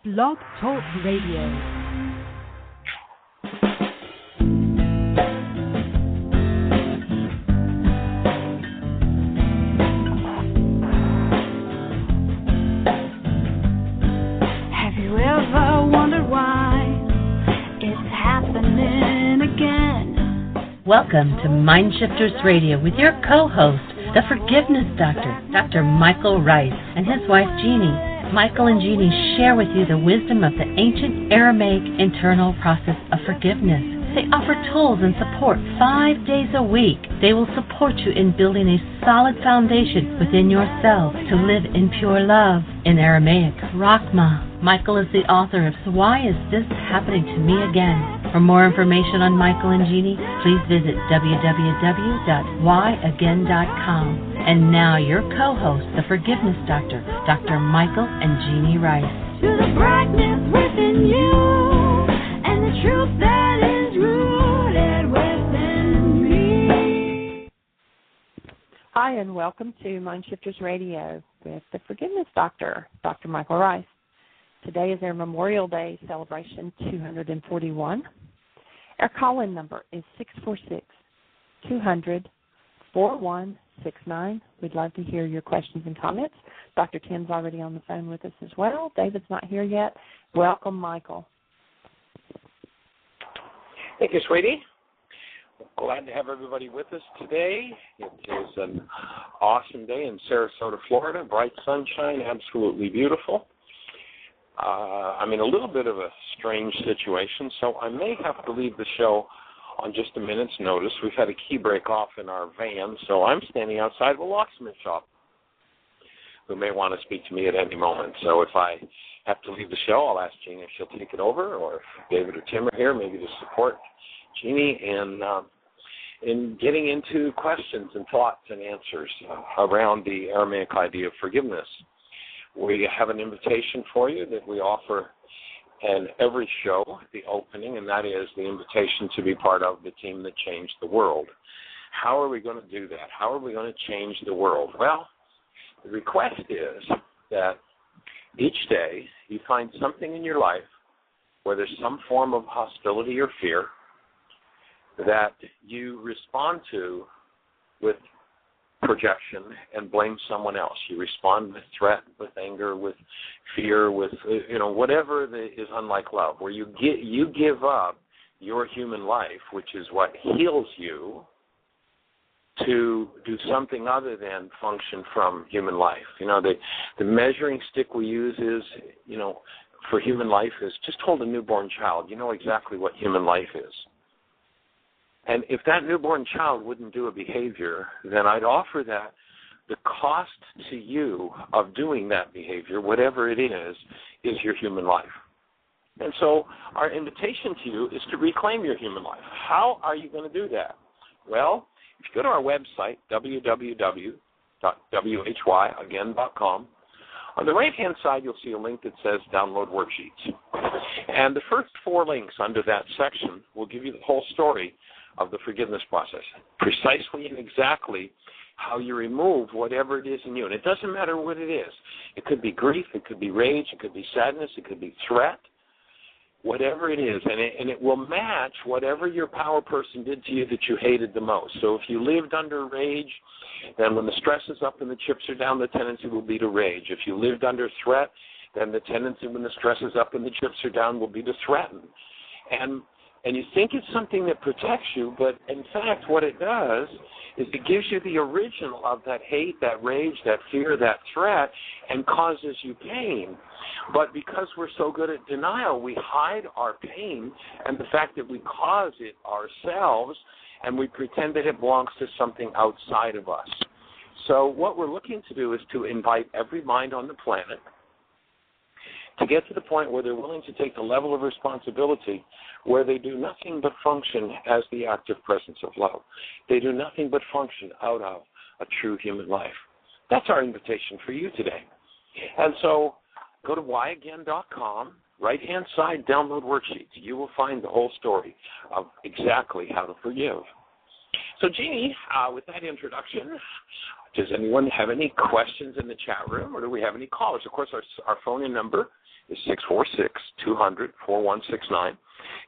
Blog Talk Radio. Welcome to MindShifters Radio with your co-host, the Forgiveness Doctor, Dr. Michael Ryce, and his wife, Jeanie. Michael and Jeanie share with you the wisdom of the ancient Aramaic internal process of forgiveness. They offer tools and support 5 days a week. They will support you in building a solid foundation within yourself to live in pure love. In Aramaic, Rakhma. Michael is the author of So Why Is This Happening to Me Again? For more information on Michael and Jeanie, please visit www.whyagain.com. And now your co-host, the Forgiveness Doctor, Dr. Michael and Jeanie Ryce. To the brightness within you and the truth that is rooted within me. Hi, and welcome to MindShifters Radio with the Forgiveness Doctor, Dr. Michael Ryce. Today is our Memorial Day celebration 241. Our call-in number is 646-200-4169. We'd love to hear your questions and comments. Dr. Tim's already on the phone with us as well. David's not here yet. Welcome, Michael. Thank you, sweetie. Glad to have everybody with us today. It is an awesome day in Sarasota, Florida. Bright sunshine, absolutely beautiful. I'm in a little bit of a strange situation, so I may have to leave the show on just a minute's notice. We've had a key break off in our van, so I'm standing outside of a locksmith shop who may want to speak to me at any moment. So if I have to leave the show, I'll ask Jeanie if she'll take it over, or if David or Tim are here, maybe to support Jeanie in getting into questions and thoughts and answers around the Aramaic idea of forgiveness. We have an invitation for you that we offer in every show, the opening, and that is the invitation to be part of the team that changed the world. How are we going to do that? How are we going to change the world? Well, the request is that each day you find something in your life where there's some form of hostility or fear that you respond to with projection and blame someone else. You respond with threat, with anger, with fear, with whatever is unlike love, where you give up your human life, which is what heals you, to do something other than function from human life. The measuring stick we use is, for human life is just hold a newborn child. You know exactly what human life is. And if that newborn child wouldn't do a behavior, then I'd offer that the cost to you of doing that behavior, whatever it is your human life. And so our invitation to you is to reclaim your human life. How are you going to do that? Well, if you go to our website, www.whyagain.com, on the right-hand side you'll see a link that says Download Worksheets. And the first 4 links under that section will give you the whole story of the forgiveness process, precisely and exactly how you remove whatever it is in you. And it doesn't matter what it is. It could be grief, it could be rage, it could be sadness, it could be threat, whatever it is. And it will match whatever your power person did to you that you hated the most. So if you lived under rage, then when the stress is up and the chips are down, the tendency will be to rage. If you lived under threat, then the tendency when the stress is up and the chips are down will be to threaten. And you think it's something that protects you, but in fact what it does is it gives you the original of that hate, that rage, that fear, that threat, and causes you pain. But because we're so good at denial, we hide our pain and the fact that we cause it ourselves, and we pretend that it belongs to something outside of us. So what we're looking to do is to invite every mind on the planet to get to the point where they're willing to take the level of responsibility where they do nothing but function as the active presence of love. They do nothing but function out of a true human life. That's our invitation for you today. And so go to whyagain.com, right-hand side, download worksheets. You will find the whole story of exactly how to forgive. So, Jeanie, with that introduction, does anyone have any questions in the chat room, or do we have any callers? Of course, our phone-in number is 646-200-4169.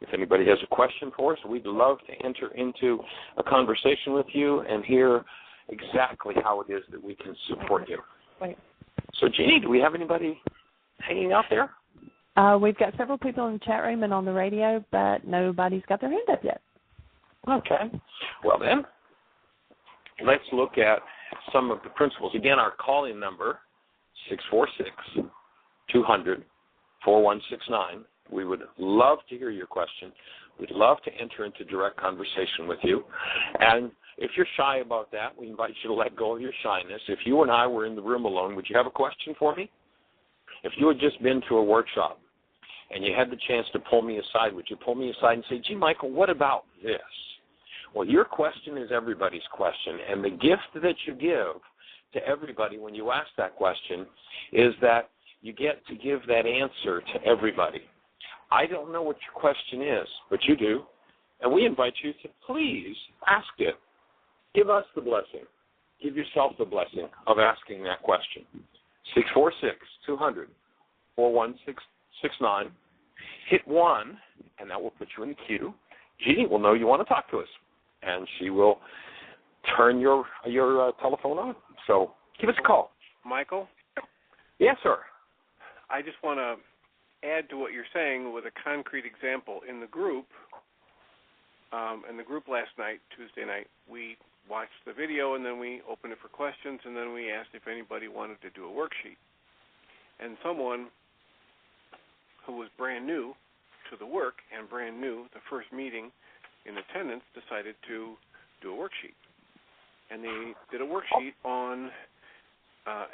If anybody has a question for us, we'd love to enter into a conversation with you and hear exactly how it is that we can support you. Wait. So, Jeanie, do we have anybody hanging out there? We've got several people in the chat room and on the radio, but nobody's got their hand up yet. Okay. Well, then, let's look at some of the principles. Again, our call-in number, 646-200-4169. We would love to hear your question. We'd love to enter into direct conversation with you. And if you're shy about that, we invite you to let go of your shyness. If you and I were in the room alone, would you have a question for me? If you had just been to a workshop and you had the chance to pull me aside, would you pull me aside and say, gee, Michael, what about this? Well, your question is everybody's question, and the gift that you give to everybody when you ask that question is that you get to give that answer to everybody. I don't know what your question is, but you do, and we invite you to please ask it. Give us the blessing. Give yourself the blessing of asking that question. 646-200-4169. Hit 1, and that will put you in the queue. Jeanie will know you want to talk to us, and she will turn your telephone on. So give us a call. Michael? Yes, sir. I just want to add to what you're saying with a concrete example. In the group last night, Tuesday night, we watched the video, and then we opened it for questions, and then we asked if anybody wanted to do a worksheet. And someone who was brand new to the work and brand new, the first meeting in attendance, decided to do a worksheet. And they did a worksheet on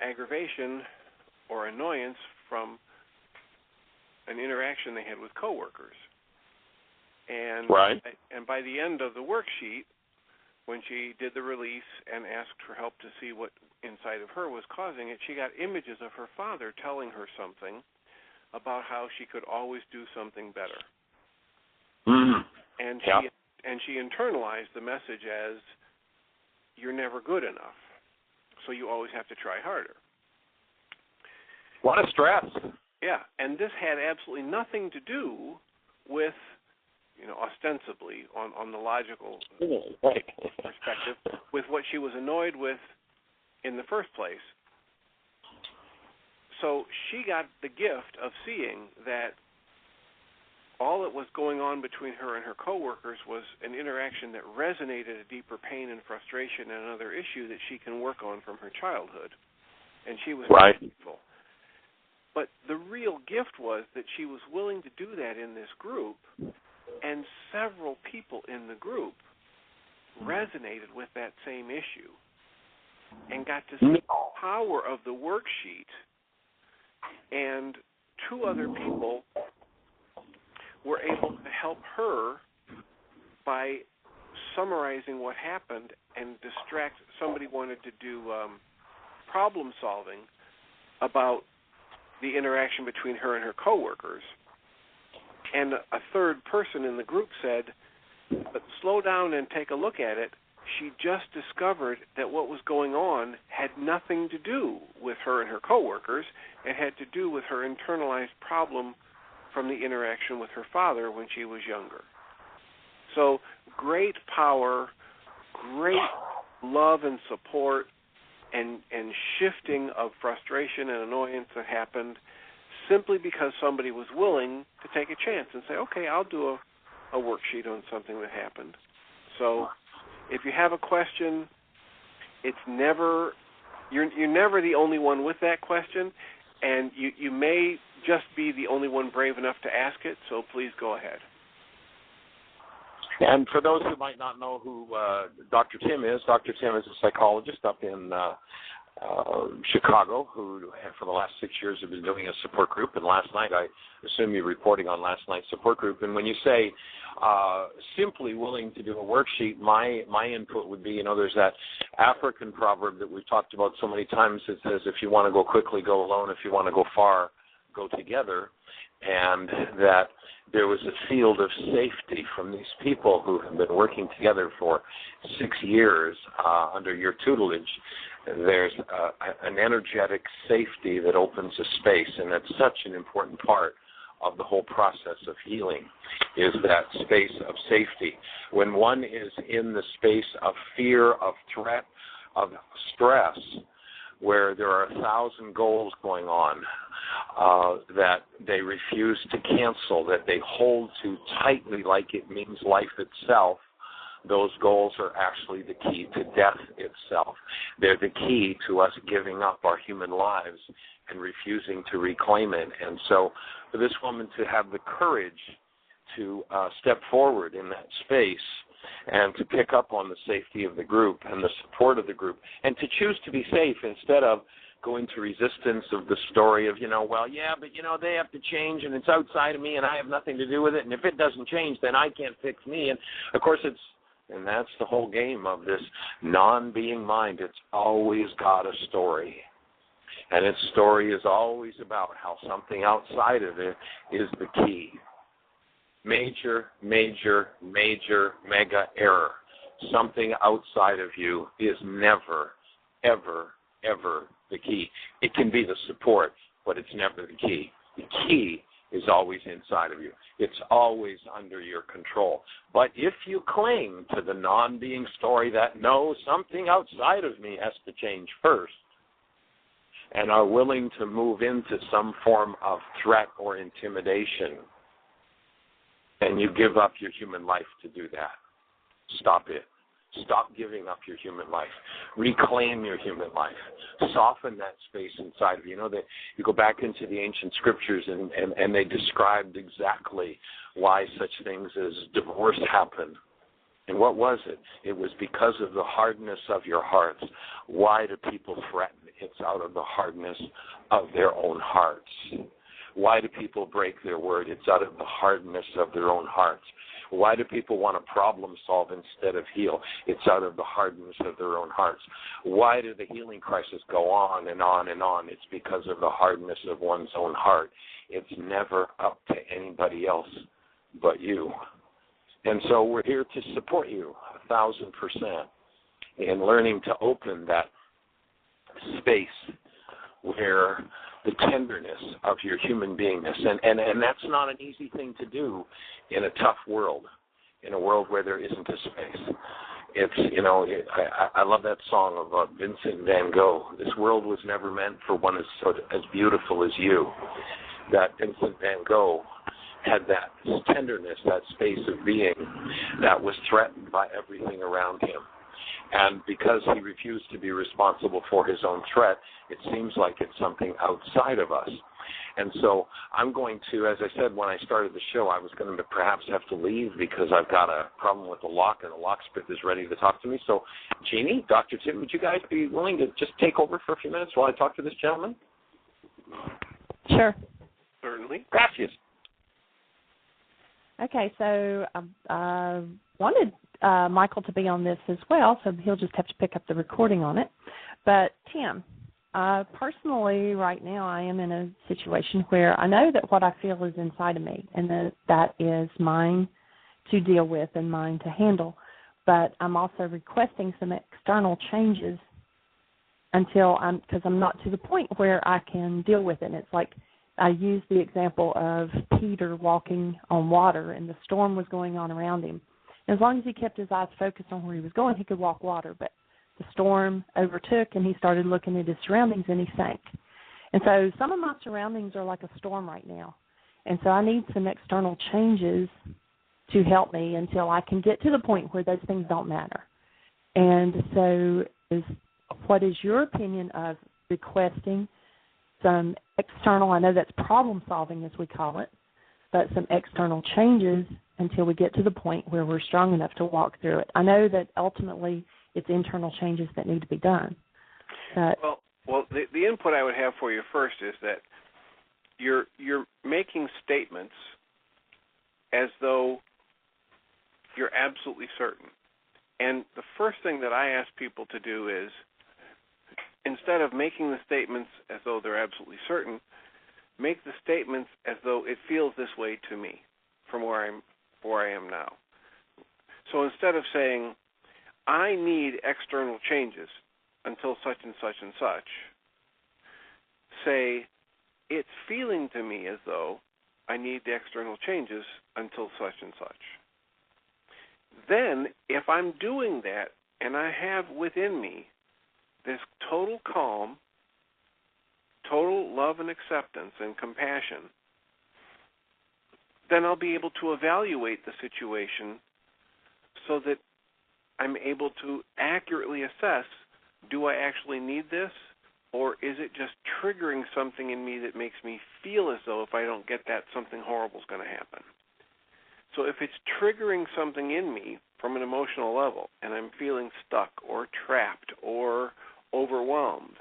aggravation or annoyance from an interaction they had with coworkers. And right. And by the end of the worksheet, when she did the release and asked for help to see what inside of her was causing it, she got images of her father telling her something about how she could always do something better. Mm-hmm. And she internalized the message as, you're never good enough, so you always have to try harder. What a stress. Yeah, and this had absolutely nothing to do with, ostensibly, on the logical perspective, with what she was annoyed with in the first place. So she got the gift of seeing that all that was going on between her and her coworkers was an interaction that resonated a deeper pain and frustration and another issue that she can work on from her childhood. And she was right. grateful. But the real gift was that she was willing to do that in this group, and several people in the group resonated with that same issue and got to see the power of the worksheet. And two other people were able to help her by summarizing what happened and distract. Somebody wanted to do problem solving about the interaction between her and her coworkers. And a third person in the group said, slow down and take a look at it. She just discovered that what was going on had nothing to do with her and her coworkers. It had to do with her internalized problem from the interaction with her father when she was younger. So great power, great love and support, and shifting of frustration and annoyance that happened simply because somebody was willing to take a chance and say, okay, I'll do a worksheet on something that happened. So if you have a question, it's never you're never the only one with that question, and you may just be the only one brave enough to ask it, so please go ahead. And for those who might not know who Dr. Tim is a psychologist up in Chicago who, for the last 6 years, have been doing a support group. And last night, I assume you're reporting on last night's support group. And when you say simply willing to do a worksheet, my input would be, there's that African proverb that we've talked about so many times that says, if you want to go quickly, go alone. If you want to go far, go together. and that there was a field of safety from these people who have been working together for 6 years under your tutelage. There's an energetic safety that opens a space, and that's such an important part of the whole process of healing, is that space of safety. When one is in the space of fear, of threat, of stress, where there are 1,000 goals going on that they refuse to cancel, that they hold to tightly like it means life itself, those goals are actually the key to death itself. They're the key to us giving up our human lives and refusing to reclaim it. And so for this woman to have the courage to step forward in that space and to pick up on the safety of the group and the support of the group, and to choose to be safe instead of going to resistance of the story of, but they have to change and it's outside of me and I have nothing to do with it, and if it doesn't change, then I can't fix me. And, of course, and that's the whole game of this non-being mind. It's always got a story. And its story is always about how something outside of it is the key. Major, major, major, mega error. Something outside of you is never, ever, ever the key. It can be the support, but it's never the key. The key is always inside of you. It's always under your control. But if you cling to the non-being story that, no, something outside of me has to change first, and are willing to move into some form of threat or intimidation, and you give up your human life to do that. Stop it. Stop giving up your human life. Reclaim your human life. Soften that space inside of you. That you go back into the ancient scriptures and they described exactly why such things as divorce happen. And what was it? It was because of the hardness of your hearts. Why do people threaten? It's out of the hardness of their own hearts. Why do people break their word? It's out of the hardness of their own hearts. Why do people want to problem solve instead of heal? It's out of the hardness of their own hearts. Why do the healing crises go on and on and on? It's because of the hardness of one's own heart. It's never up to anybody else but you. And so we're here to support you 1,000% in learning to open that space where the tenderness of your human beingness. And that's not an easy thing to do in a tough world, in a world where there isn't a space. It's, I love that song of Vincent van Gogh. This world was never meant for one as beautiful as you. That Vincent van Gogh had that tenderness, that space of being that was threatened by everything around him. And because he refused to be responsible for his own threat, it seems like it's something outside of us. And so I'm going to, as I said when I started the show, I was going to perhaps have to leave because I've got a problem with the lock, and the locksmith is ready to talk to me. So, Jeanie, Dr. Tim, would you guys be willing to just take over for a few minutes while I talk to this gentleman? Sure. Certainly. Gracias. Okay, so I wanted Michael to be on this as well, so he'll just have to pick up the recording on it. But, Tim, personally, right now I am in a situation where I know that what I feel is inside of me, and that is mine to deal with and mine to handle. But I'm also requesting some external changes because I'm not to the point where I can deal with it. And it's like I used the example of Peter walking on water, and the storm was going on around him. As long as he kept his eyes focused on where he was going, he could walk water. But the storm overtook, and he started looking at his surroundings, and he sank. And so some of my surroundings are like a storm right now. And so I need some external changes to help me until I can get to the point where those things don't matter. And so what is your opinion of requesting some external, I know that's problem solving as we call it, but some external changes until we get to the point where we're strong enough to walk through it? I know that ultimately it's internal changes that need to be done. Well, the input I would have for you first is that you're making statements as though you're absolutely certain. And the first thing that I ask people to do is, instead of making the statements as though they're absolutely certain, make the statements as as though it feels this way to me from where I am now. So instead of saying, I need external changes until such and such and such, say, it's feeling to me as though I need the external changes until such and such. Then, if I'm doing that and I have within me this total calm, total love and acceptance and compassion, then I'll be able to evaluate the situation so that I'm able to accurately assess, do I actually need this, or is it just triggering something in me that makes me feel as though if I don't get that, something horrible is going to happen? So if it's triggering something in me from an emotional level and I'm feeling stuck or trapped or overwhelmed,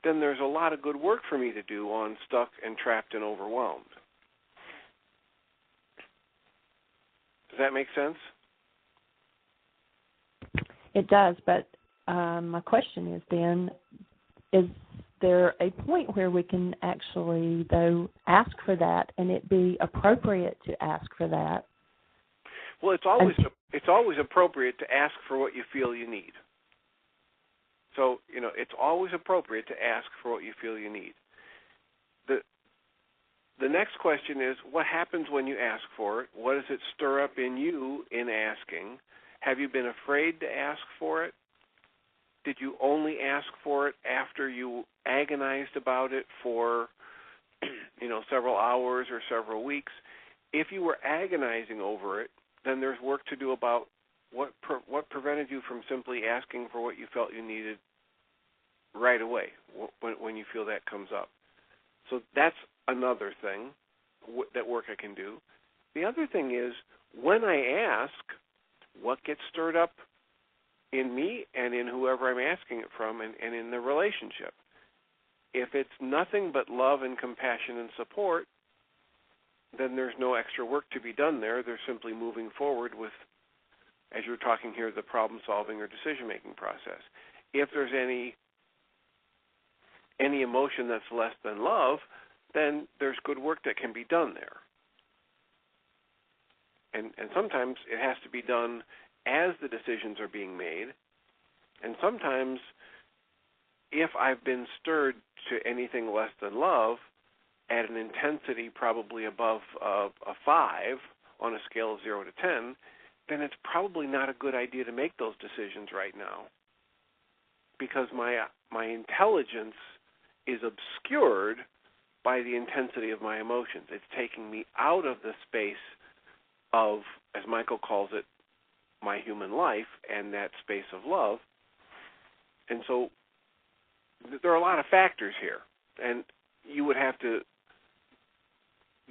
then there's a lot of good work for me to do on stuck and trapped and overwhelmed. Does that make sense? It does, but my question is then, is there a point where we can actually, though, ask for that and it be appropriate to ask for that? Well, it's always appropriate to ask for what you feel you need. So, it's always appropriate to ask for what you feel you need. The next question is, what happens when you ask for it? What does it stir up in you in asking? Have you been afraid to ask for it? Did you only ask for it after you agonized about it for, several hours or several weeks? If you were agonizing over it, then there's work to do about what prevented you from simply asking for what you felt you needed right away when you feel that comes up. So that's another thing, that work I can do. The other thing is, when I ask, what gets stirred up in me and in whoever I'm asking it from and in the relationship? If it's nothing but love and compassion and support, then there's no extra work to be done there. They're simply moving forward with, as you were talking here, the problem-solving or decision-making process. If there's any emotion that's less than love, then there's good work that can be done there. And sometimes it has to be done as the decisions are being made. And sometimes, if I've been stirred to anything less than love, at an intensity probably above a 5 on a scale of 0 to 10, then it's probably not a good idea to make those decisions right now, because my intelligence is obscured by the intensity of my emotions. It's taking me out of the space of, as Michael calls it, my human life and that space of love. And so there are a lot of factors here, and you would have to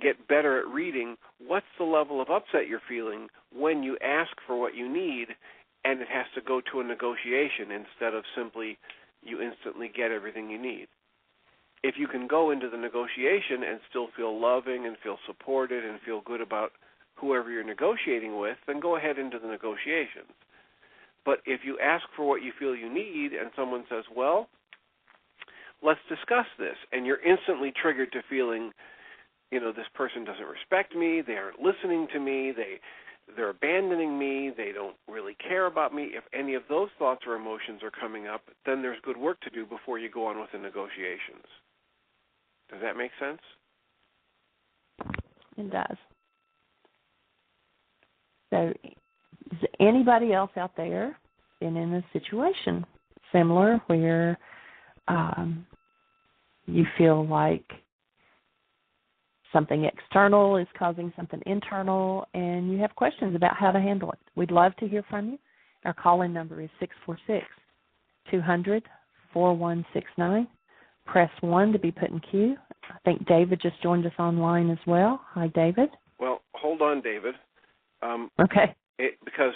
get better at reading what's the level of upset you're feeling when you ask for what you need, and it has to go to a negotiation instead of simply you instantly get everything you need. If you can go into the negotiation and still feel loving and feel supported and feel good about whoever you're negotiating with, then go ahead into the negotiations. But if you ask for what you feel you need and someone says, well, let's discuss this, and you're instantly triggered to feeling, this person doesn't respect me, they aren't listening to me, they're abandoning me, they don't really care about me. If any of those thoughts or emotions are coming up, then there's good work to do before you go on with the negotiations. Does that make sense? It does. So is anybody else out there been in a situation similar where you feel like something external is causing something internal and you have questions about how to handle it? We'd love to hear from you. Our call-in number is 646-200-4169. Press 1 to be put in queue. I think David just joined us online as well. Hi, David. Well, hold on, David. Okay. Because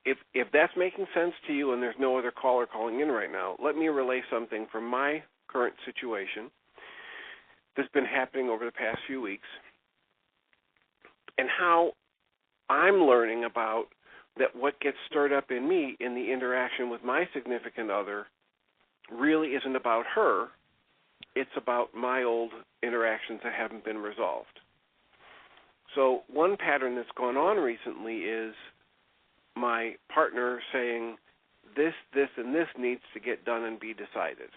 if that's making sense to you and there's no other caller calling in right now, let me relay something from my current situation that's been happening over the past few weeks and how I'm learning about that what gets stirred up in me in the interaction with my significant other really isn't about her. It's about my old interactions that haven't been resolved. So one pattern that's gone on recently is my partner saying, this, and this needs to get done and be decided.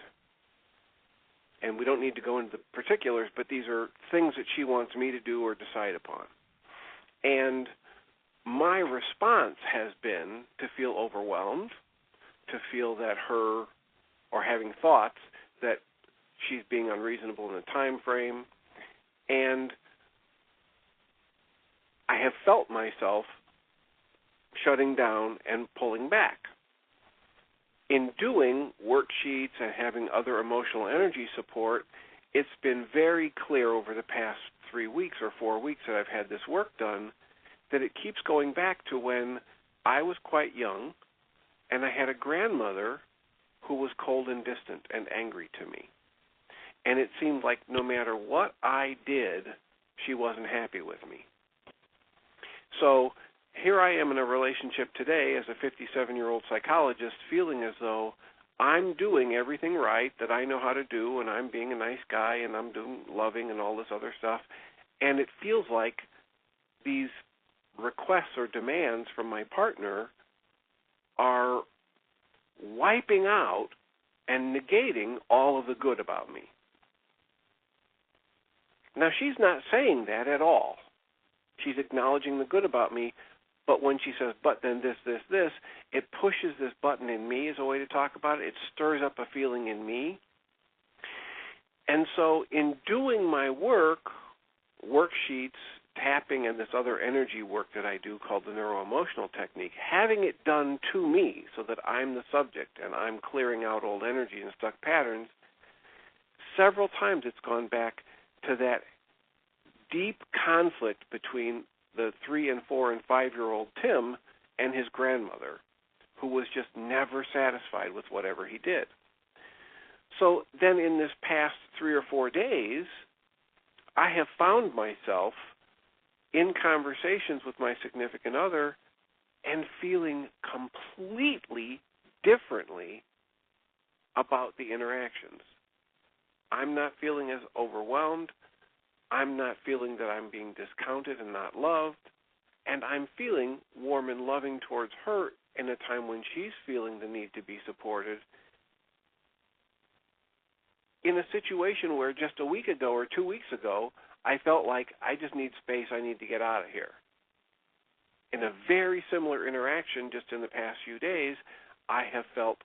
And we don't need to go into the particulars, but these are things that she wants me to do or decide upon. And my response has been to feel overwhelmed, to feel that her, or having thoughts that she's being unreasonable in the time frame, and I have felt myself shutting down and pulling back. In doing worksheets and having other emotional energy support, it's been very clear over the past 3 weeks or 4 weeks that I've had this work done that it keeps going back to when I was quite young and I had a grandmother who was cold and distant and angry to me. And it seemed like no matter what I did, she wasn't happy with me. So here I am in a relationship today as a 57-year-old psychologist feeling as though I'm doing everything right that I know how to do, and I'm being a nice guy, and I'm doing loving and all this other stuff. And it feels like these requests or demands from my partner are wiping out and negating all of the good about me. Now, she's not saying that at all. She's acknowledging the good about me, but when she says, but then this, it pushes this button in me is a way to talk about it. It stirs up a feeling in me. And so in doing my work, worksheets, tapping, and this other energy work that I do called the neuroemotional technique, having it done to me so that I'm the subject and I'm clearing out old energy and stuck patterns, several times it's gone back to that deep conflict between the 3-, 4-, and 5-year-old Tim and his grandmother, who was just never satisfied with whatever he did. So then in this past 3 or 4 days, I have found myself in conversations with my significant other and feeling completely differently about the interactions. I'm not feeling as overwhelmed. I'm not feeling that I'm being discounted and not loved. And I'm feeling warm and loving towards her in a time when she's feeling the need to be supported in a situation where just a week ago or 2 weeks ago, I felt like I just need space, I need to get out of here. In a very similar interaction just in the past few days, I have felt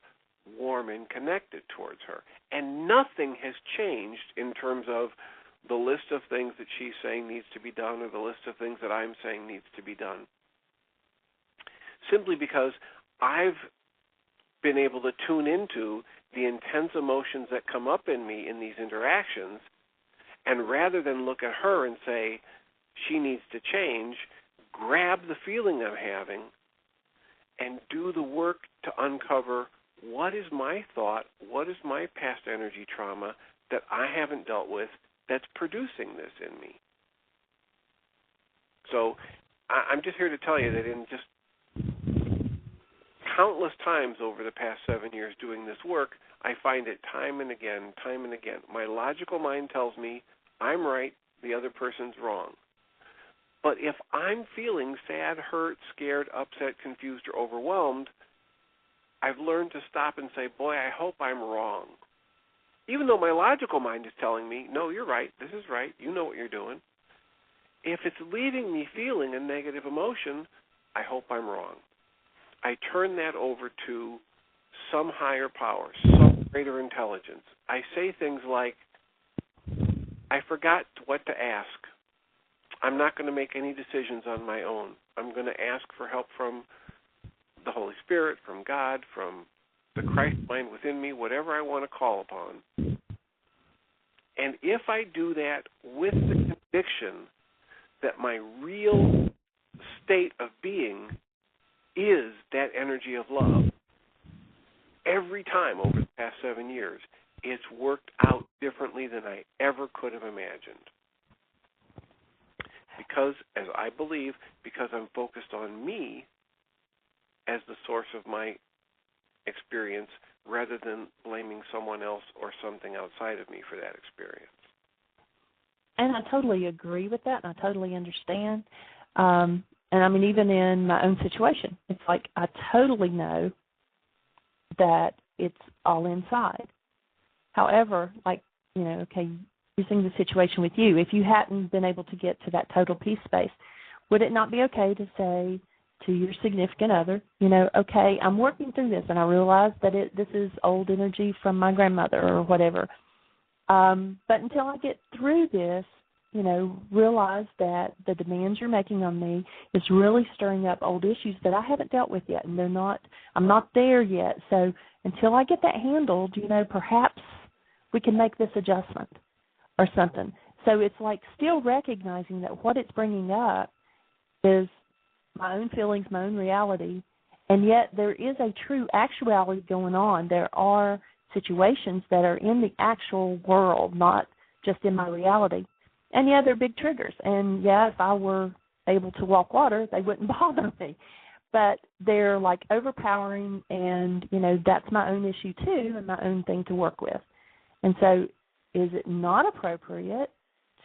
warm and connected towards her. And nothing has changed in terms of the list of things that she's saying needs to be done or the list of things that I'm saying needs to be done. Simply because I've been able to tune into the intense emotions that come up in me in these interactions, and rather than look at her and say, she needs to change, grab the feeling I'm having and do the work to uncover what is my thought, what is my past energy trauma that I haven't dealt with that's producing this in me. So I'm just here to tell you that in just countless times over the past 7 years doing this work, I find it time and again. My logical mind tells me I'm right, the other person's wrong. But if I'm feeling sad, hurt, scared, upset, confused, or overwhelmed, I've learned to stop and say, boy, I hope I'm wrong. Even though my logical mind is telling me, no, you're right, this is right, you know what you're doing. If it's leaving me feeling a negative emotion, I hope I'm wrong. I turn that over to some higher power, some greater intelligence. I say things like, I forgot what to ask. I'm not going to make any decisions on my own. I'm going to ask for help from the Holy Spirit, from God, from the Christ mind within me, whatever I want to call upon. And if I do that with the conviction that my real state of being is that energy of love, every time over the past 7 years, it's worked out differently than I ever could have imagined. Because, as I believe, because I'm focused on me as the source of my experience rather than blaming someone else or something outside of me for that experience. And I totally agree with that, and I totally understand. And I mean, even in my own situation, it's like I totally know that it's all inside. However, like, you know, okay, using the situation with you, if you hadn't been able to get to that total peace space, would it not be okay to say to your significant other, you know, okay, I'm working through this, and I realize that this is old energy from my grandmother or whatever. But until I get through this, you know, realize that the demands you're making on me is really stirring up old issues that I haven't dealt with yet, and I'm not there yet. So until I get that handled, you know, perhaps we can make this adjustment or something. So it's like still recognizing that what it's bringing up is my own feelings, my own reality, and yet there is a true actuality going on. There are situations that are in the actual world, not just in my reality. And, yeah, they're big triggers. And, yeah, if I were able to walk water, they wouldn't bother me. But they're, like, overpowering, and, you know, that's my own issue, too, and my own thing to work with. And so is it not appropriate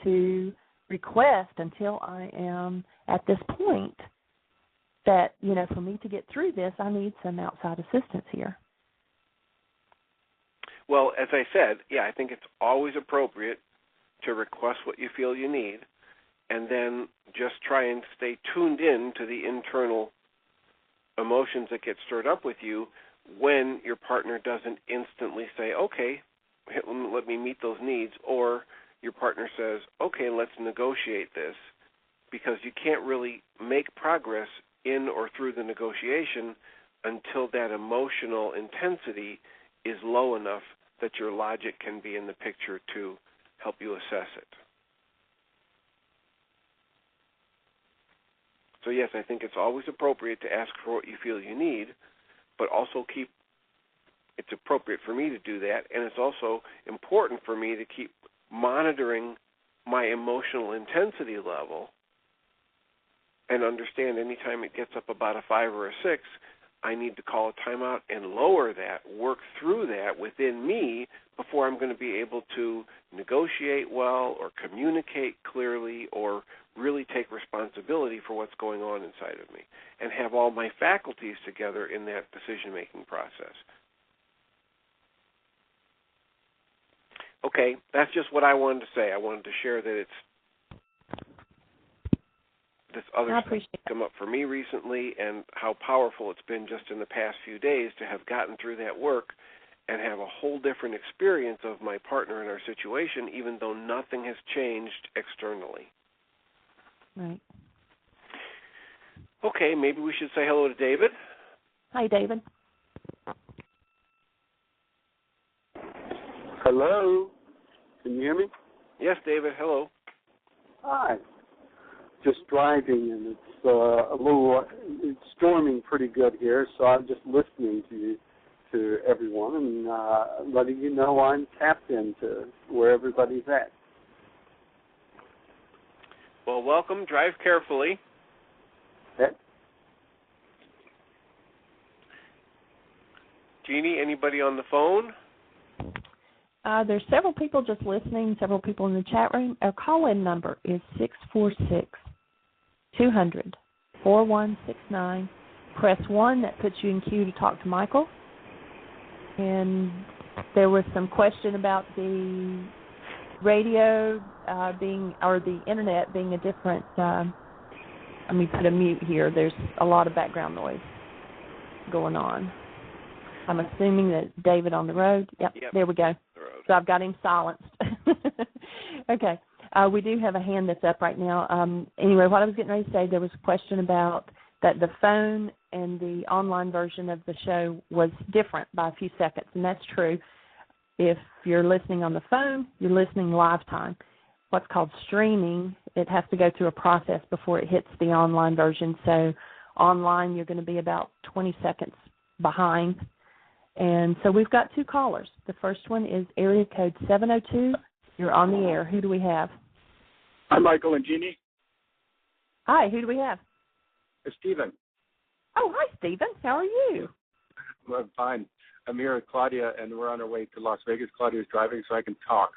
to request until I am at this point that, you know, for me to get through this, I need some outside assistance here? Well, as I said, yeah, I think it's always appropriate to request what you feel you need, and then just try and stay tuned in to the internal emotions that get stirred up with you when your partner doesn't instantly say, okay, let me meet those needs, or your partner says, okay, let's negotiate this, because you can't really make progress in or through the negotiation until that emotional intensity is low enough that your logic can be in the picture to help you assess it. So yes, I think it's always appropriate to ask for what you feel you need, but also it's appropriate for me to do that, and it's also important for me to keep monitoring my emotional intensity level and understand anytime it gets up about a 5 or a 6, I need to call a timeout and lower that, work through that within me before I'm going to be able to negotiate well or communicate clearly or really take responsibility for what's going on inside of me and have all my faculties together in that decision-making process. Okay, that's just what I wanted to say. I wanted to share that it's this other stuff come up for me recently and how powerful it's been just in the past few days to have gotten through that work and have a whole different experience of my partner in our situation, even though nothing has changed externally. Right. Okay, maybe we should say hello to David. Hi, David. Hello. Can you hear me? Yes, David. Hello. Hi. Just driving, and it's storming pretty good here, so I'm just listening to everyone and letting you know I'm tapped into where everybody's at. Well, welcome. Drive carefully. Okay. Jeanie, anybody on the phone? There's several people just listening, several people in the chat room. Our call-in number is 646-200-4169. Press 1. That puts you in queue to talk to Michael. And there was some question about the radio or the Internet being a different, let me put a mute here. There's a lot of background noise going on. I'm assuming that David on the road. Yep. There we go. So I've got him silenced. Okay. We do have a hand that's up right now. Anyway, what I was getting ready to say, there was a question about that the phone and the online version of the show was different by a few seconds, and that's true. If you're listening on the phone, you're listening live time. What's called streaming, it has to go through a process before it hits the online version. So online, you're going to be about 20 seconds behind. And so we've got 2 callers. The first one is area code 702. You're on the air. Who do we have? Hi, Michael and Jeanie. Hi, who do we have? It's Stephen. Oh, hi, Stephen. How are you? I'm fine. I'm here with Claudia, and we're on our way to Las Vegas. Claudia's driving, so I can talk.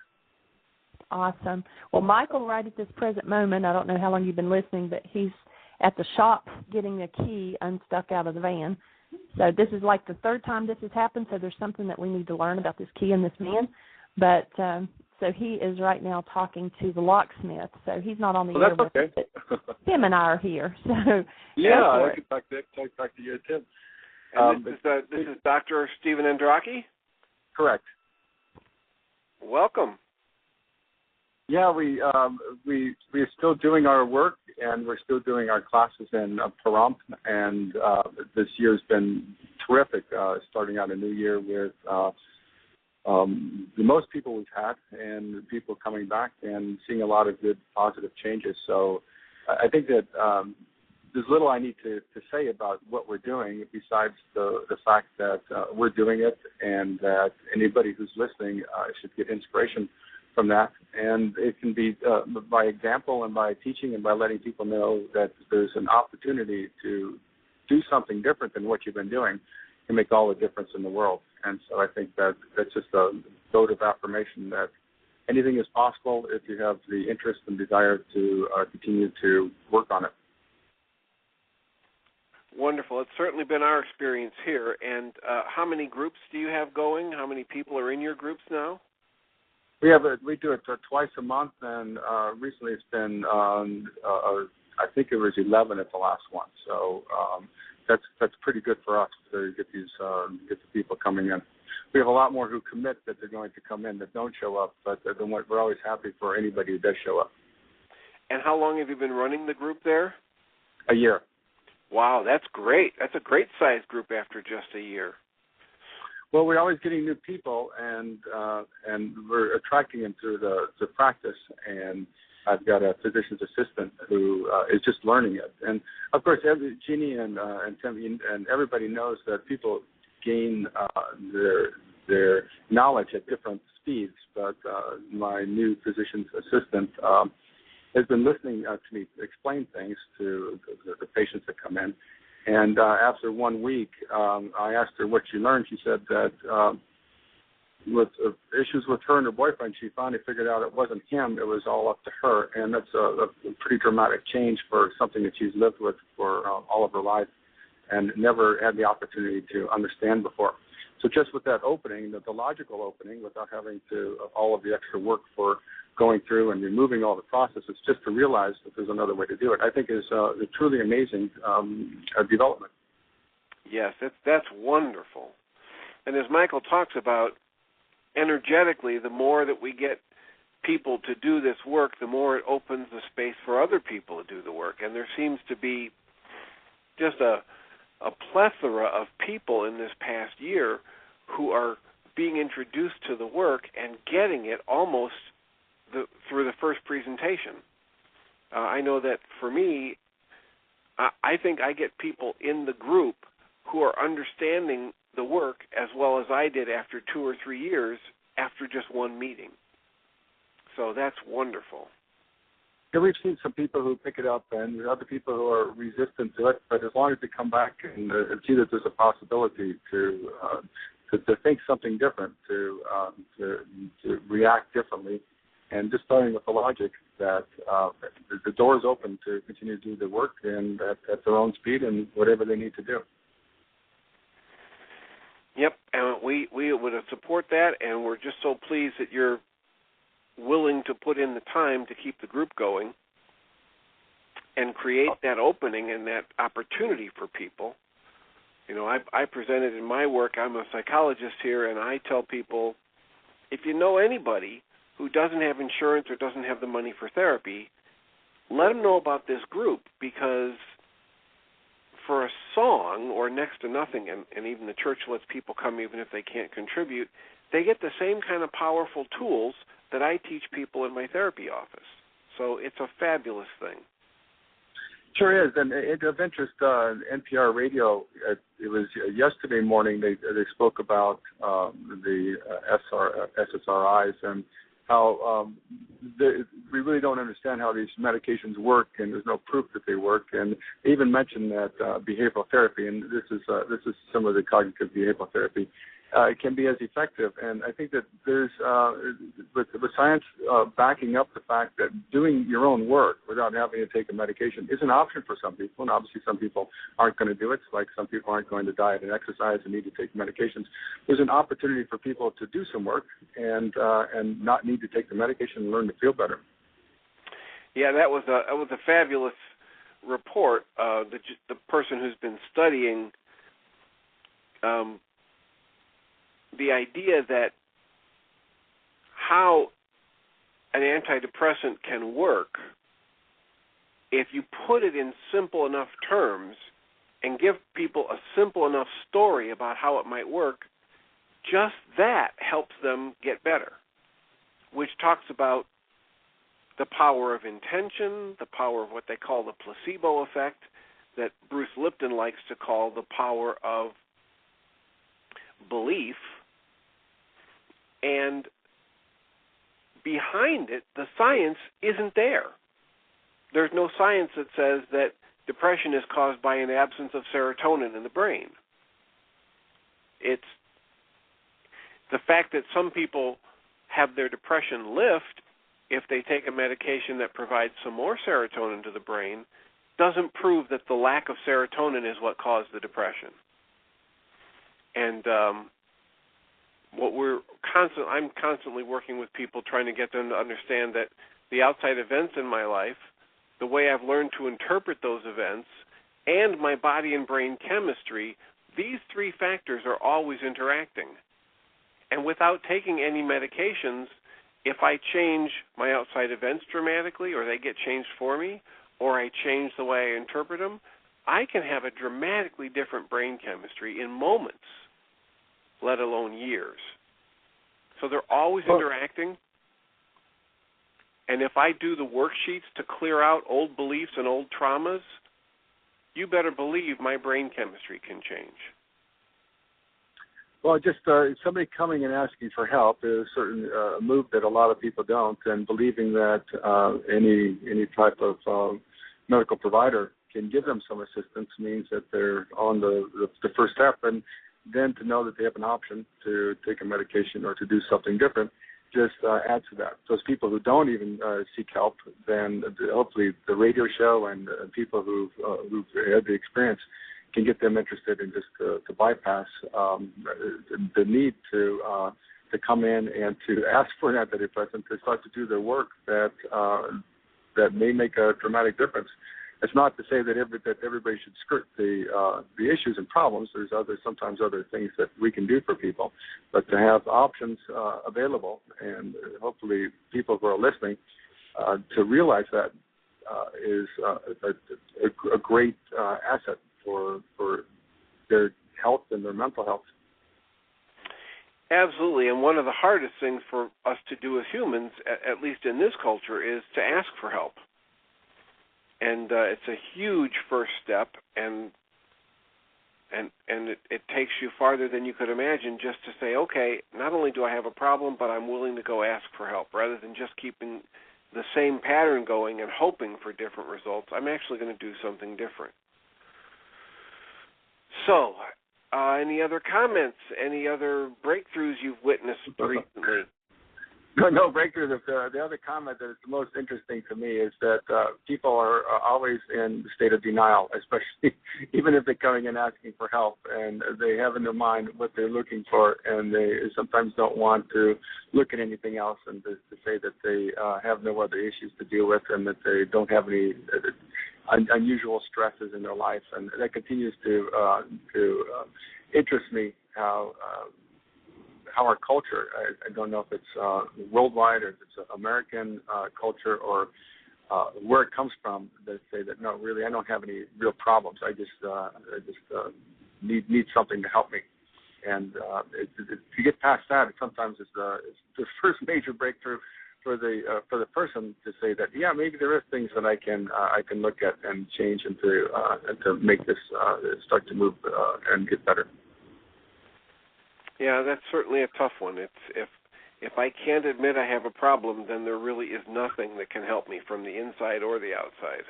Awesome. Well, Michael, right at this present moment, I don't know how long you've been listening, but he's at the shop getting a key unstuck out of the van. So this is like the third time this has happened, so there's something that we need to learn about this key in this van. But so he is right now talking to the locksmith, so he's not on the air with us, but Tim and I are here. So yeah, I can talk back to you, Tim. And this is Dr. Stephen Andraki? Correct. Welcome. Yeah, we're still doing our work, and we're still doing our classes in Pahrump, and this year's been terrific, starting out a new year with the most people we've had and people coming back and seeing a lot of good positive changes. So I think that there's little I need to say about what we're doing besides the fact that we're doing it, and that anybody who's listening should get inspiration from that. And it can be by example and by teaching and by letting people know that there's an opportunity to do something different than what you've been doing can make all the difference in the world. And so I think that that's just a vote of affirmation that anything is possible if you have the interest and desire to continue to work on it. Wonderful. It's certainly been our experience here. And how many groups do you have going? How many people are in your groups now? We do it twice a month, and recently it's been I think it was 11 at the last one. So that's pretty good for us to get the people coming in. We have a lot more who commit that they're going to come in that don't show up, but we're always happy for anybody who does show up. And how long have you been running the group there? A year. Wow, that's great. That's a great sized group after just a year. Well, we're always getting new people, and we're attracting them through the practice. And I've got a physician's assistant who is just learning it. And of course, Jeanie and Tim and everybody knows that people gain their knowledge at different speeds. But my new physician's assistant has been listening to me explain things to the patients that come in. And after 1 week, I asked her what she learned. She said that with issues with her and her boyfriend, she finally figured out it wasn't him, it was all up to her. And that's a pretty dramatic change for something that she's lived with for all of her life and never had the opportunity to understand before. So just with that opening, the logical opening, without having to all of the extra work for going through and removing all the processes, just to realize that there's another way to do it, I think is a truly amazing development. Yes, that's wonderful. And as Michael talks about, energetically, the more that we get people to do this work, the more it opens the space for other people to do the work. And there seems to be just a plethora of people in this past year who are being introduced to the work and getting it almost through the first presentation. I know that for me, I think I get people in the group who are understanding the work as well as I did after 2 or 3 years after just one meeting. So that's wonderful. Yeah, we've seen some people who pick it up and other people who are resistant to it, but as long as they come back and see that there's a possibility to think something different, to react differently, and just starting with the logic that the door is open to continue to do the work and at their own speed and whatever they need to do. Yep, and we would support that, and we're just so pleased that you're willing to put in the time to keep the group going and create that opening and that opportunity for people. You know, I presented in my work, I'm a psychologist here, and I tell people, if you know anybody who doesn't have insurance or doesn't have the money for therapy, let them know about this group, because for a song or next to nothing, and even the church lets people come even if they can't contribute, they get the same kind of powerful tools that I teach people in my therapy office. So it's a fabulous thing. Sure is, and of interest, NPR Radio, it was yesterday morning, they spoke about the SSRIs and how we really don't understand how these medications work, and there's no proof that they work. And they even mentioned that behavioral therapy, and this is some of the cognitive behavioral therapy, can be as effective. And I think that there's, with science backing up the fact that doing your own work without having to take a medication is an option for some people, and obviously some people aren't going to do it, like some people aren't going to diet and exercise and need to take medications. There's an opportunity for people to do some work and not need to take the medication and learn to feel better. Yeah, that was a fabulous report. The person who's been studying the idea that how an antidepressant can work if you put it in simple enough terms and give people a simple enough story about how it might work, just that helps them get better, which talks about the power of intention, the power of what they call the placebo effect, that Bruce Lipton likes to call the power of belief. And behind it, the science isn't there. There's no science that says that depression is caused by an absence of serotonin in the brain. It's the fact that some people have their depression lift if they take a medication that provides some more serotonin to the brain doesn't prove that the lack of serotonin is what caused the depression. And I'm constantly working with people trying to get them to understand that the outside events in my life, the way I've learned to interpret those events, and my body and brain chemistry, these three factors are always interacting. And without taking any medications, if I change my outside events dramatically, or they get changed for me, or I change the way I interpret them, I can have a dramatically different brain chemistry in moments, let alone years. So they're always interacting. And if I do the worksheets to clear out old beliefs and old traumas, you better believe my brain chemistry can change. Well, just somebody coming and asking for help is a certain move that a lot of people don't, and believing that any type of medical provider can give them some assistance means that they're on the first step, and then to know that they have an option to take a medication or to do something different just adds to that. Those people who don't even seek help, then hopefully the radio show and people who've had the experience can get them interested in just to bypass the need to come in and to ask for an antidepressant, to start to do the work that may make a dramatic difference. It's not to say that everybody should skirt the issues and problems. There's sometimes other things that we can do for people, but to have options available, and hopefully people who are listening to realize that is a great asset for their health and their mental health. Absolutely, and one of the hardest things for us to do as humans, at least in this culture, is to ask for help. And it's a huge first step, and it takes you farther than you could imagine just to say, okay, not only do I have a problem, but I'm willing to go ask for help, rather than just keeping the same pattern going and hoping for different results. I'm actually going to do something different. So, any other comments? Any other breakthroughs you've witnessed recently? No breakthrough. The other comment that is the most interesting to me is that people are always in the state of denial, especially even if they're coming in asking for help, and they have in their mind what they're looking for, and they sometimes don't want to look at anything else, and to say that they have no other issues to deal with, and that they don't have any unusual stresses in their life, and that continues to interest me. How our culture, I don't know if it's worldwide or if it's American culture or where it comes from, that say that, no, really, I don't have any real problems. I just need something to help me. And to get past that, sometimes it's the first major breakthrough for the person to say that, yeah, maybe there are things that I can look at and change and to make this start to move and get better. Yeah, that's certainly a tough one. It's if I can't admit I have a problem, then there really is nothing that can help me from the inside or the outside.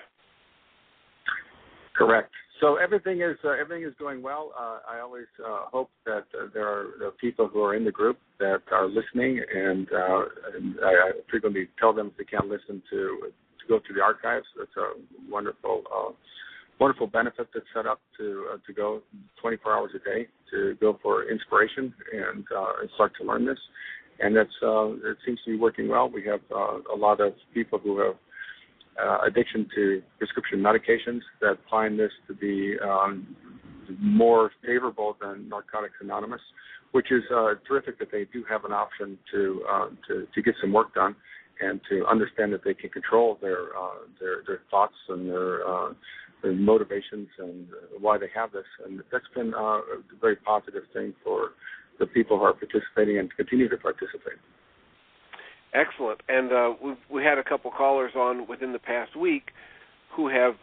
Correct. So everything is going well. I always hope that there are people who are in the group that are listening, and I frequently tell them if they can't listen to go to the archives. It's a wonderful benefit that's set up to go 24 hours a day to go for inspiration and start to learn this. And it seems to be working well. We have a lot of people who have addiction to prescription medications that find this to be more favorable than Narcotics Anonymous, which is terrific that they do have an option to get some work done and to understand that they can control their thoughts and their motivations and why they have this. And that's been a very positive thing for the people who are participating and continue to participate. Excellent. And we had a couple callers on within the past week who have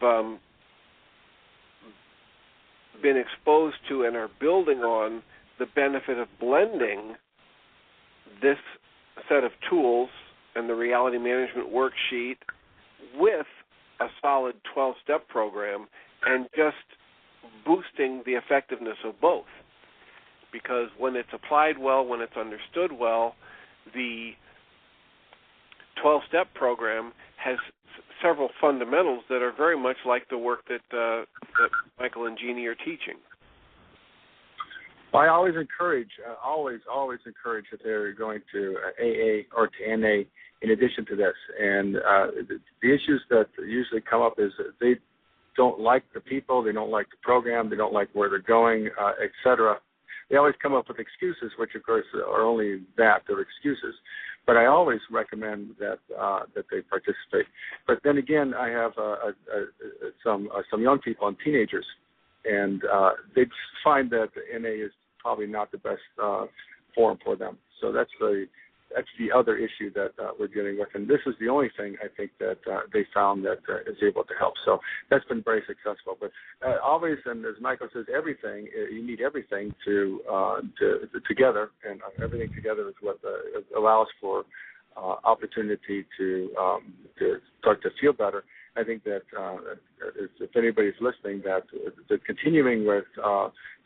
been exposed to and are building on the benefit of blending this set of tools and the reality management worksheet with a solid 12-step program and just boosting the effectiveness of both. Because when it's applied well, when it's understood well, the 12-step program has several fundamentals that are very much like the work that Michael and Jeanie are teaching. Well, I always encourage that they're going to AA or to NA in addition to this. And the issues that usually come up is that they don't like the people, they don't like the program, they don't like where they're going, etc. They always come up with excuses, which of course are only that, they're excuses. But I always recommend that they participate. But then again, I have some young people and teenagers, and they find that NA is probably not the best forum for them. So that's the other issue that we're dealing with, and this is the only thing I think that they found that is able to help. So that's been very successful. But always, and as Michael says, everything you need everything to together, and everything together is what allows for opportunity to start to feel better. I think that if anybody's listening, that the continuing with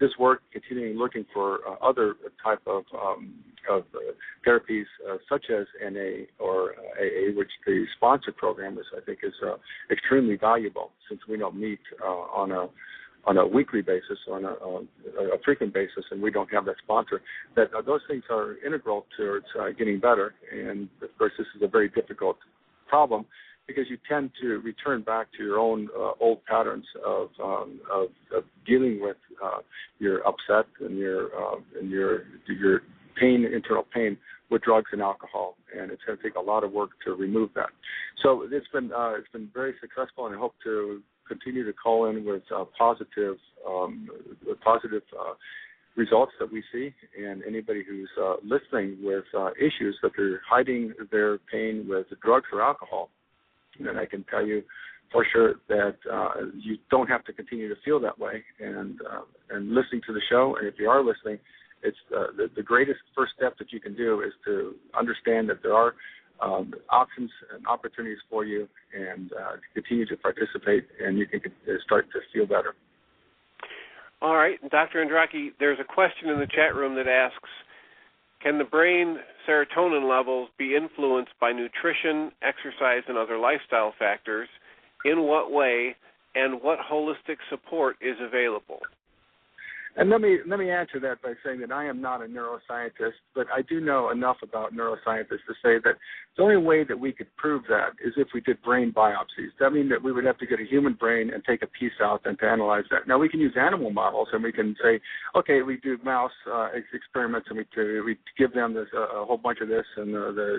this work, continuing looking for other type of therapies such as NA or AA, which the sponsored program is, I think, is extremely valuable since we don't meet on a weekly basis, on a frequent basis, and we don't have that sponsor. That those things are integral towards getting better, and of course, this is a very difficult problem, because you tend to return back to your own old patterns of dealing with your upset and your pain, internal pain, with drugs and alcohol, and it's going to take a lot of work to remove that. So it's been very successful, and I hope to continue to call in with positive results that we see, and anybody who's listening with issues that they're hiding their pain with drugs or alcohol. And I can tell you for sure that you don't have to continue to feel that way. And listening to the show, and if you are listening, it's the greatest first step that you can do is to understand that there are options and opportunities for you, and to continue to participate, and you can start to feel better. All right, Dr. Andraki, there's a question in the chat room that asks, can the brain serotonin levels be influenced by nutrition, exercise, and other lifestyle factors? In what way, and what holistic support is available? And let me answer that by saying that I am not a neuroscientist, but I do know enough about neuroscientists to say that the only way that we could prove that is if we did brain biopsies. That means that we would have to get a human brain and take a piece out and to analyze that. Now, we can use animal models, and we can say, okay, we do mouse experiments, and we give them this, a whole bunch of this, and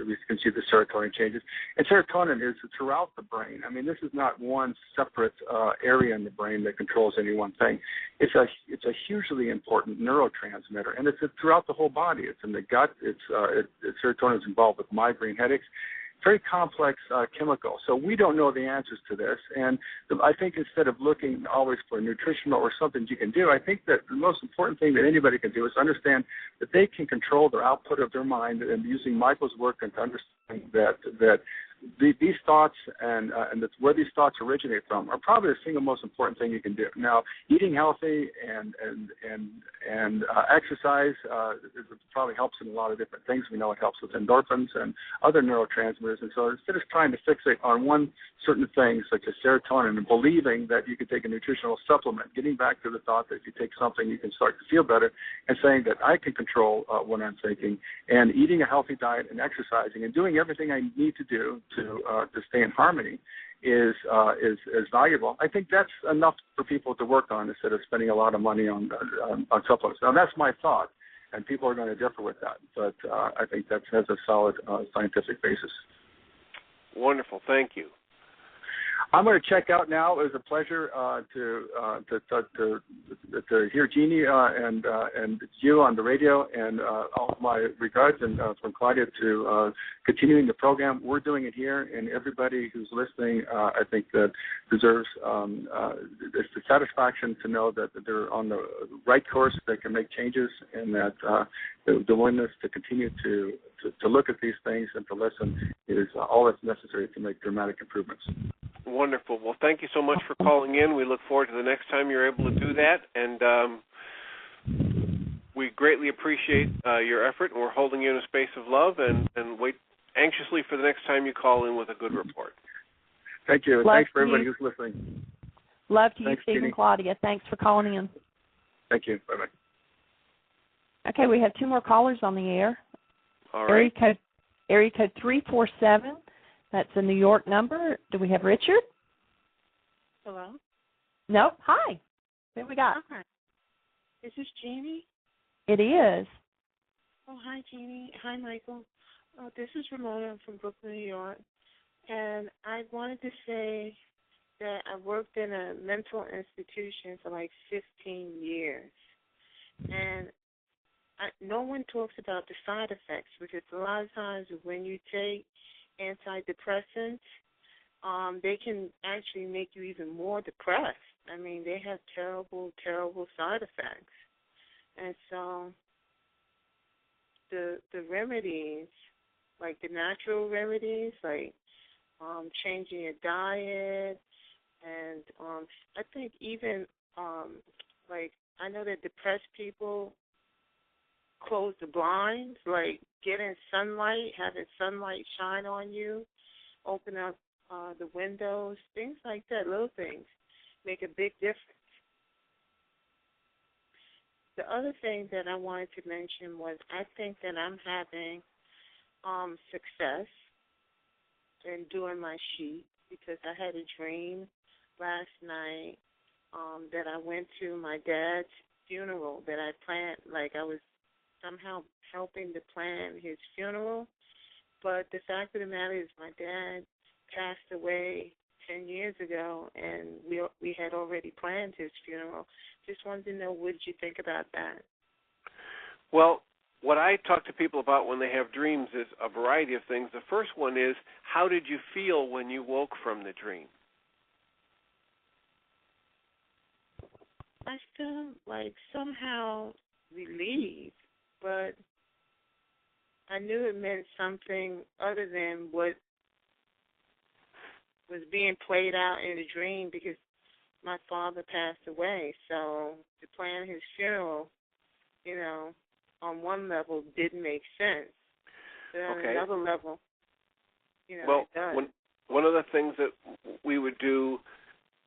we can see the serotonin changes. And serotonin is throughout the brain. I mean, this is not one separate area in the brain that controls any one thing. It's a hugely important neurotransmitter, and it's throughout the whole body. It's in the gut. Serotonin is involved with migraine headaches. Very complex chemical. So we don't know the answers to this, and I think instead of looking always for nutritional or something you can do, I think that the most important thing that anybody can do is understand that they can control their output of their mind, and using Michael's work and to understand that these thoughts and where these thoughts originate from are probably the single most important thing you can do. Now, eating healthy and exercise probably helps in a lot of different things. We know it helps with endorphins and other neurotransmitters. And so instead of trying to fixate on one certain thing, such as serotonin, and believing that you could take a nutritional supplement, getting back to the thought that if you take something, you can start to feel better, and saying that I can control what I'm thinking, and eating a healthy diet and exercising and doing everything I need to do to stay in harmony is valuable. I think that's enough for people to work on instead of spending a lot of money on supplements. Now, that's my thought, and people are going to differ with that, but I think that has a solid scientific basis. Wonderful. Thank you. I'm going to check out now. It was a pleasure to hear Jeanie and you on the radio, and all my regards, and from Claudia to continuing the program. We're doing it here, and everybody who's listening, I think that deserves it's the satisfaction to know that they're on the right course, they can make changes, and that the willingness to continue to look at these things and to listen is all that's necessary to make dramatic improvements. Wonderful. Well, thank you so much for calling in. We look forward to the next time you're able to do that, and we greatly appreciate your effort, and we're holding you in a space of love, and wait anxiously for the next time you call in with a good report. Thank you. Love Thanks for everybody you. who's listening. Love to Thanks, you, Steve Jeanie. and Claudia. Thanks for calling in. Thank you. Bye-bye. Okay, we have two more callers on the air. All right. Area code 347. That's a New York number. Do we have Richard? Hello? No. Hi. Who we got? Hi. Is this Jeanie? It is. Oh, hi, Jeanie. Hi, Michael. This is Ramona. I'm from Brooklyn, New York. And I wanted to say that I worked in a mental institution for like 15 years. And no one talks about the side effects, because a lot of times when you take antidepressants, they can actually make you even more depressed. I mean, they have terrible, terrible side effects. And so the remedies, like the natural remedies, like changing your diet, and I think even like I know that depressed people close the blinds, like getting sunlight, having sunlight shine on you, open up the windows, things like that, little things make a big difference. The other thing that I wanted to mention was I think that I'm having success in doing my sheet, because I had a dream last night that I went to my dad's funeral, that I planned, like I was somehow helping to plan his funeral. But the fact of the matter is my dad passed away 10 years ago, and we had already planned his funeral. Just wanted to know, what did you think about that? Well, what I talk to people about when they have dreams is a variety of things. The first one is, how did you feel when you woke from the dream? I feel like somehow relieved, but I knew it meant something other than what was being played out in the dream, because my father passed away. So to plan his funeral, you know, on one level didn't make sense. But on another level, you know, well, it does. One of the things that we would do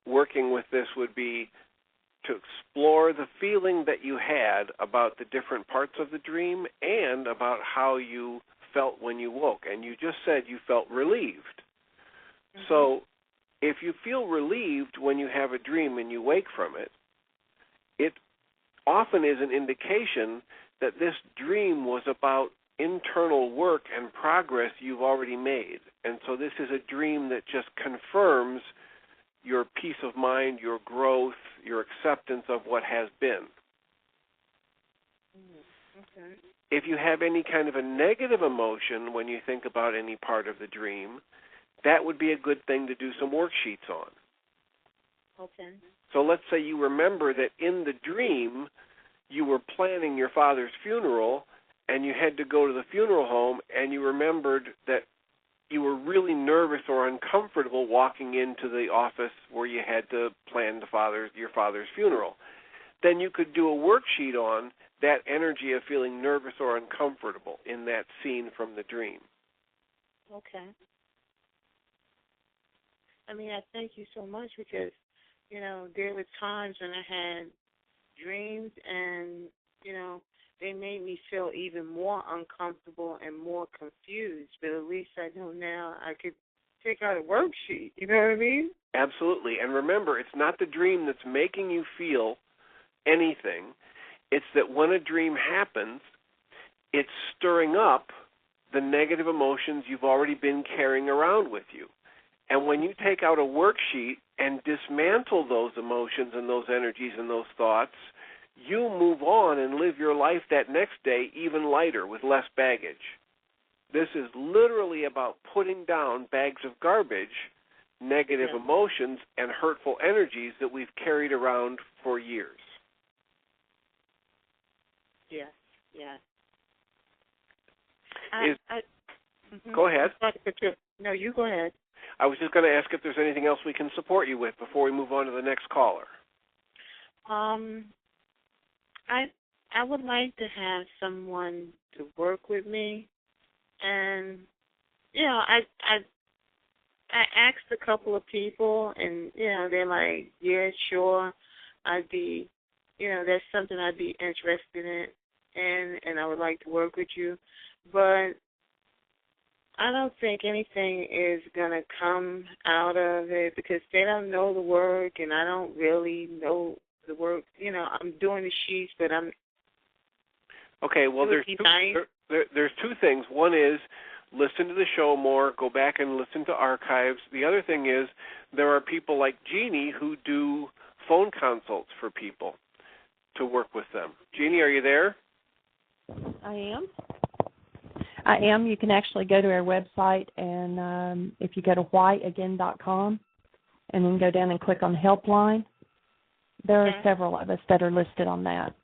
working with this would be to explore the feeling that you had about the different parts of the dream and about how you felt when you woke. And you just said you felt relieved. Mm-hmm. So if you feel relieved when you have a dream and you wake from it, it often is an indication that this dream was about internal work and progress you've already made. And so this is a dream that just confirms your peace of mind, your growth, your acceptance of what has been. Okay. If you have any kind of a negative emotion when you think about any part of the dream, that would be a good thing to do some worksheets on. Okay. So let's say you remember that in the dream you were planning your father's funeral and you had to go to the funeral home, and you remembered that you were really nervous or uncomfortable walking into the office where you had to plan your father's funeral. Then you could do a worksheet on that energy of feeling nervous or uncomfortable in that scene from the dream. Okay. I mean, I thank you so much because, there were times when I had dreams and, they made me feel even more uncomfortable and more confused. But at least I know now I could take out a worksheet. You know what I mean? Absolutely. And remember, it's not the dream that's making you feel anything. It's that when a dream happens, it's stirring up the negative emotions you've already been carrying around with you. And when you take out a worksheet and dismantle those emotions and those energies and those thoughts, you move on and live your life that next day even lighter with less baggage. This is literally about putting down bags of garbage, negative emotions, and hurtful energies that we've carried around for years. Yes, yes. Go ahead. No, you go ahead. I was just going to ask if there's anything else we can support you with before we move on to the next caller. I would like to have someone to work with me, and I asked a couple of people, and they're like, yeah, sure, I'd be, that's something I'd be interested in, and I would like to work with you, but I don't think anything is going to come out of it because they don't know the work, and I don't really know the work. I'm doing the sheets, but I'm... Okay, well, there's two things. One is listen to the show more, go back and listen to archives. The other thing is there are people like Jeanie who do phone consults for people to work with them. Jeanie, are you there? I am. You can actually go to our website, and if you go to whyagain.com and then go down and click on Helpline, there are several of us that are listed on that.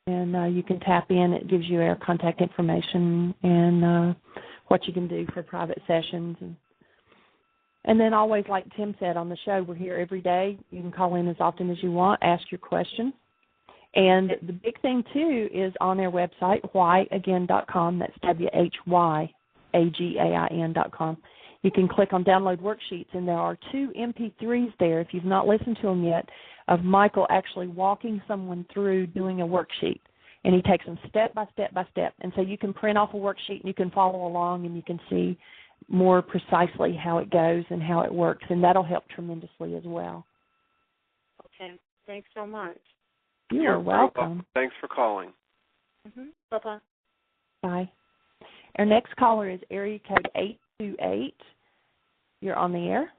And you can tap in. It gives you our contact information and what you can do for private sessions. And then always, like Tim said on the show, we're here every day. You can call in as often as you want, ask your questions. And the big thing, too, is on our website, whyagain.com. That's WHYAGAIN.com. You can click on Download Worksheets, and there are 2 MP3s there, if you've not listened to them yet, of Michael actually walking someone through doing a worksheet. And he takes them step by step by step. And so you can print off a worksheet, and you can follow along, and you can see more precisely how it goes and how it works. And that'll help tremendously as well. Okay. Thanks so much. You're welcome. Thanks for calling. Bye-bye. Bye. Our next caller is area code 828. You're on the air.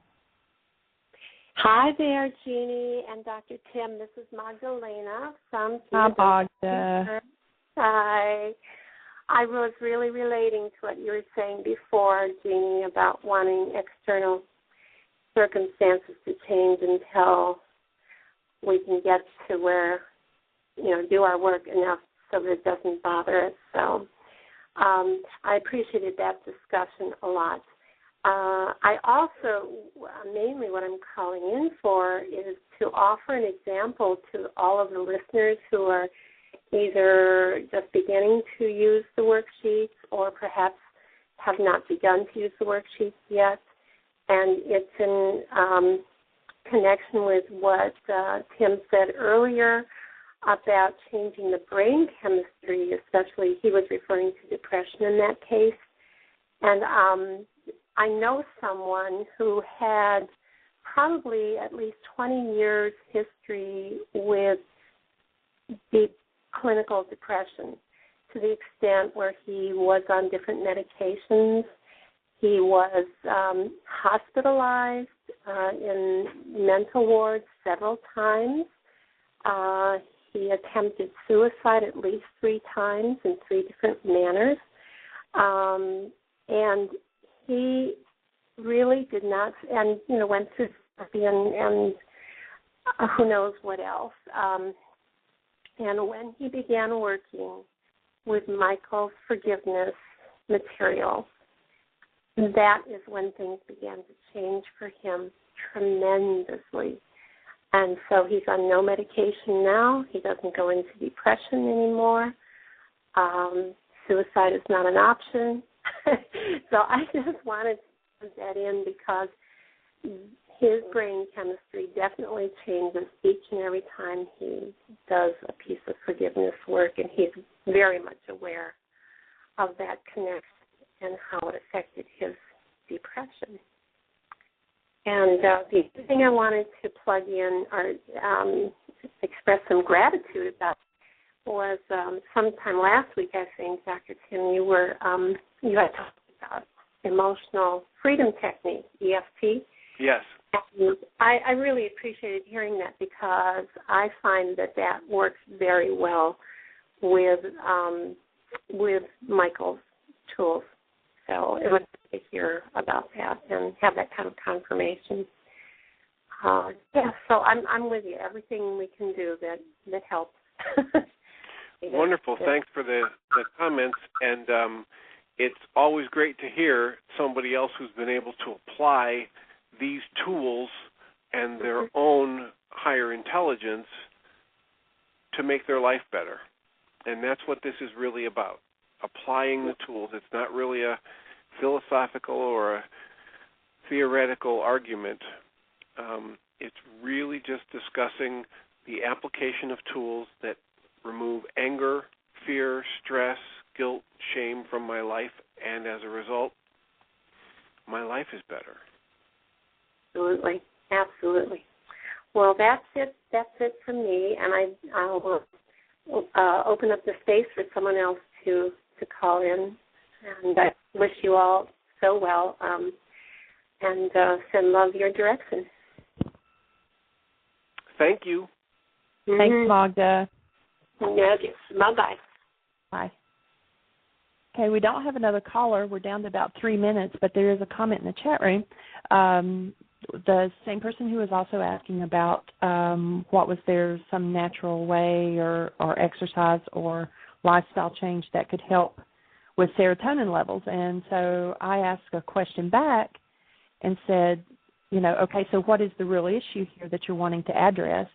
Hi there, Jeanie and Dr. Tim. This is Magdalena from Hi, Magda. Hi. I was really relating to what you were saying before, Jeanie, about wanting external circumstances to change until we can get to where, do our work enough so that it doesn't bother us. So I appreciated that discussion a lot. I also, mainly what I'm calling in for is to offer an example to all of the listeners who are either just beginning to use the worksheets or perhaps have not begun to use the worksheets yet. And it's in connection with what Tim said earlier about changing the brain chemistry, especially he was referring to depression in that case. And I know someone who had probably at least 20 years history with deep clinical depression to the extent where he was on different medications. He was hospitalized in mental wards several times. He attempted suicide at least 3 times in 3 different manners. And he really did not, and, went through therapy and who knows what else. And when he began working with Michael's forgiveness material, that is when things began to change for him tremendously. And so he's on no medication now. He doesn't go into depression anymore. Suicide is not an option. So I just wanted to put that in because his brain chemistry definitely changes each and every time he does a piece of forgiveness work, and he's very much aware of that connection and how it affected his depression. And the other thing I wanted to plug in or express some gratitude about was sometime last week, I think, Dr. Tim, you had talked about emotional freedom technique, EFT. Yes. And I really appreciated hearing that because I find that works very well with Michael's tools. So it was good to hear about that and have that kind of confirmation. So I'm with you. Everything we can do that helps. Wonderful. Thanks for the comments. And it's always great to hear somebody else who's been able to apply these tools and their own higher intelligence to make their life better. And that's what this is really about, applying the tools. It's not really a philosophical or a theoretical argument. It's really just discussing the application of tools that remove anger, fear, stress, guilt, shame from my life, and as a result, my life is better. Absolutely, absolutely. Well, that's it. That's it for me, and I'll open up the space for someone else to call in. And I wish you all so well, and send love your direction. Thank you. Thanks, Magda. Yes. Bye-bye. Bye. Okay, we don't have another caller. We're down to about 3 minutes, but there is a comment in the chat room. The same person who was also asking about what was there some natural way or exercise or lifestyle change that could help with serotonin levels. And so I asked a question back and said, okay, so what is the real issue here that you're wanting to address?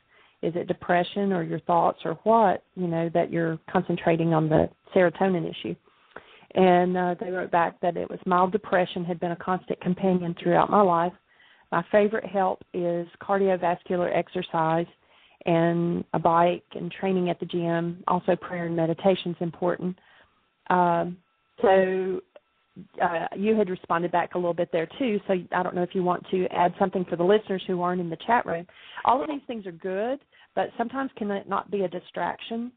Is it depression or your thoughts or what, that you're concentrating on the serotonin issue? And they wrote back that it was mild depression had been a constant companion throughout my life. My favorite help is cardiovascular exercise and a bike and training at the gym. Also prayer and meditation is important. So you had responded back a little bit there too, so I don't know if you want to add something for the listeners who aren't in the chat room. All of these things are good, but sometimes can it not be a distraction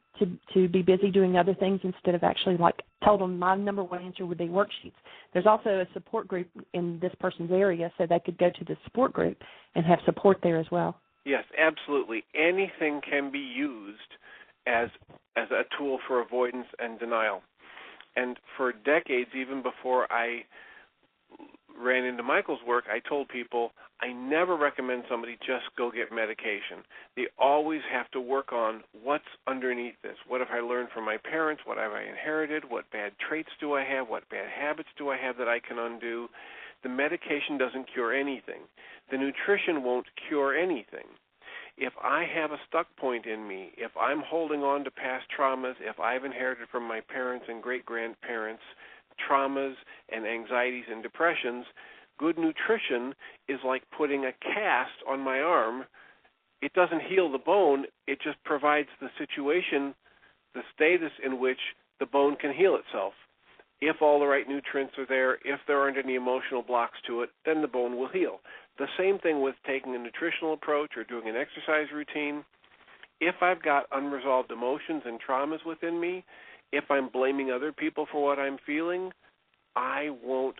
to be busy doing other things instead of actually, like, told them my number one answer would be worksheets. There's also a support group in this person's area, so they could go to the support group and have support there as well. Yes, absolutely. Anything can be used as a tool for avoidance and denial. And for decades, even before I ran into Michael's work, I told people I never recommend somebody just go get medication. They always have to work on what's underneath this. What have I learned from my parents? What have I inherited? What bad traits do I have? What bad habits do I have that I can undo? The medication doesn't cure anything. The nutrition won't cure anything. If I have a stuck point in me, if I'm holding on to past traumas, if I've inherited from my parents and great-grandparents traumas and anxieties and depressions, good nutrition is like putting a cast on my arm. It doesn't heal the bone. It just provides the situation, the status in which the bone can heal itself. If all the right nutrients are there, if there aren't any emotional blocks to it, then the bone will heal. The same thing with taking a nutritional approach or doing an exercise routine. If I've got unresolved emotions and traumas within me, if I'm blaming other people for what I'm feeling, I won't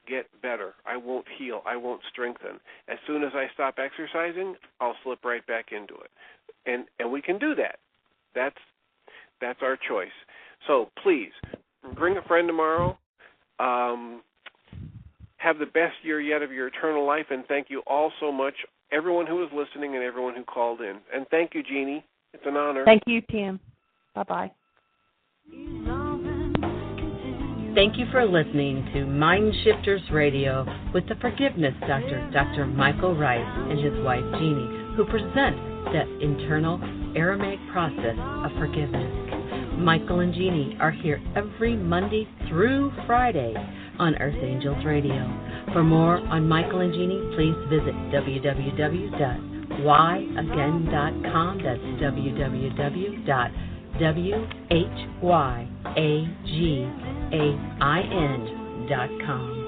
get better. I won't heal. I won't strengthen. As soon as I stop exercising, I'll slip right back into it. And we can do that. That's our choice. So please, bring a friend tomorrow. Have the best year yet of your eternal life, and thank you all so much, everyone who was listening and everyone who called in. And thank you, Jeanie. It's an honor. Thank you, Tim. Bye-bye. Evolving, continue. Thank you for listening to MindShifters Radio with the Forgiveness Doctor, Dr. Michael Ryce, and his wife Jeanie, who present the internal Aramaic process of forgiveness. Michael and Jeanie are here every Monday through Friday on Earth Angels Radio. For more on Michael and Jeanie, please visit www.whyagain.com. That's www.whyagain.com.